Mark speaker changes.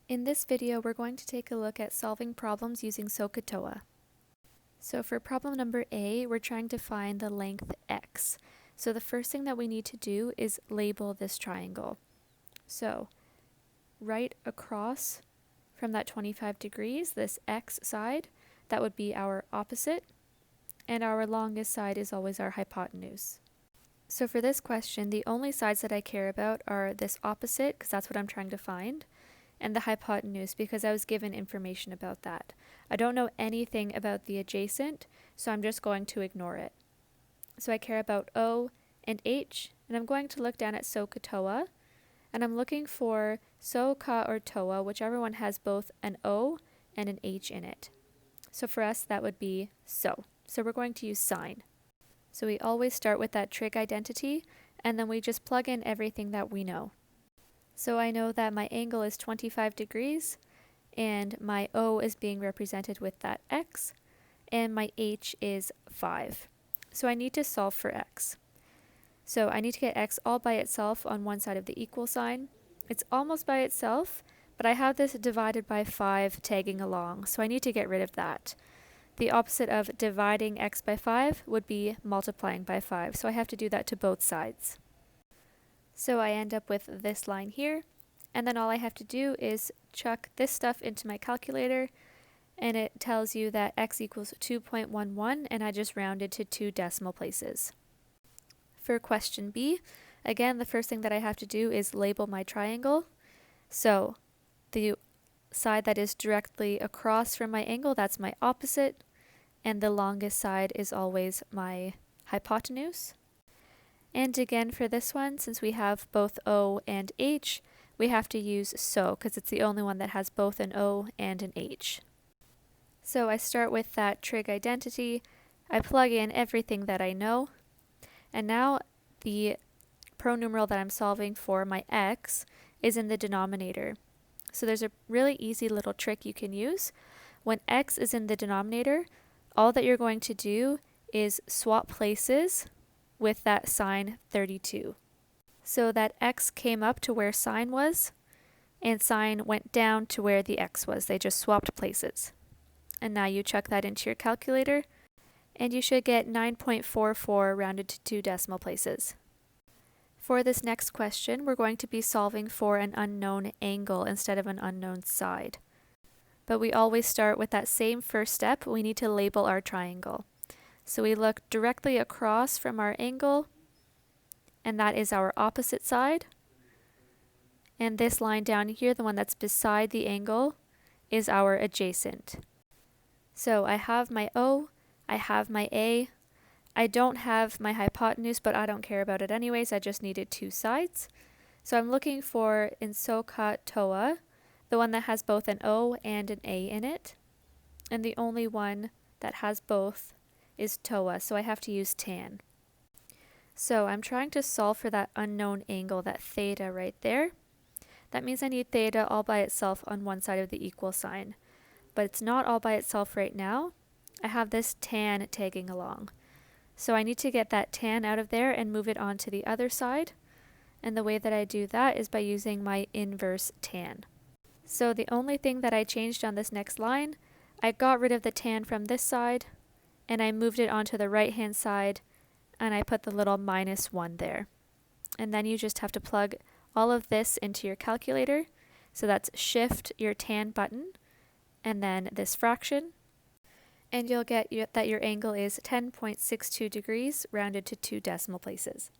Speaker 1: In this video, we're going to take a look at solving problems using SOHCAHTOA. So for problem number A, we're trying to find the length x. So the first thing that we need to do is label this triangle. So right across from that 25 degrees, this x side, that would be our opposite, and our longest side is always our hypotenuse. So for this question, the only sides that I care about are this opposite, because that's what I'm trying to find, and the hypotenuse, because I was given information about that. I don't know anything about the adjacent, so I'm just going to ignore it. So I care about O and H, and I'm going to look down at SOHCAHTOA, and I'm looking for SO, CA, or TOA, whichever one has both an O and an H in it. So for us, that would be SO. So we're going to use sine. So we always start with that trig identity, and then we just plug in everything that we know. So I know that my angle is 25 degrees, and my O is being represented with that x, and my H is 5. So I need to solve for x. So I need to get x all by itself on one side of the equal sign. It's almost by itself, but I have this divided by 5 tagging along, so I need to get rid of that. The opposite of dividing x by 5 would be multiplying by 5, so I have to do that to both sides. So I end up with this line here, and then all I have to do is chuck this stuff into my calculator, and it tells you that x equals 2.11, and I just rounded to 2 decimal places. For question B, again, the first thing that I have to do is label my triangle. So the side that is directly across from my angle, that's my opposite, and the longest side is always my hypotenuse. And again, for this one, since we have both O and H, we have to use SO, because it's the only one that has both an O and an H. So I start with that trig identity, I plug in everything that I know, and now the pronumeral that I'm solving for, my x, is in the denominator. So there's a really easy little trick you can use. When x is in the denominator, all that you're going to do is swap places with that sine 32. So that x came up to where sine was, and sine went down to where the x was. They just swapped places. And now you chuck that into your calculator, and you should get 9.44 rounded to 2 decimal places. For this next question, we're going to be solving for an unknown angle instead of an unknown side. But we always start with that same first step. We need to label our triangle. So we look directly across from our angle, and that is our opposite side. And this line down here, the one that's beside the angle, is our adjacent. So I have my O, I have my A, I don't have my hypotenuse, but I don't care about it anyways, I just needed 2 sides. So I'm looking for, in SOHCAHTOA, the one that has both an O and an A in it, and the only one that has both is TOA, so I have to use tan. So I'm trying to solve for that unknown angle, that theta right there. That means I need theta all by itself on one side of the equal sign. But it's not all by itself right now. I have this tan tagging along. So I need to get that tan out of there and move it onto the other side. And the way that I do that is by using my inverse tan. So the only thing that I changed on this next line, I got rid of the tan from this side, and I moved it onto the right hand side, and I put the little -1 there. And then you just have to plug all of this into your calculator. So that's shift your tan button, and then this fraction, and you'll get that your angle is 10.62 degrees rounded to 2 decimal places.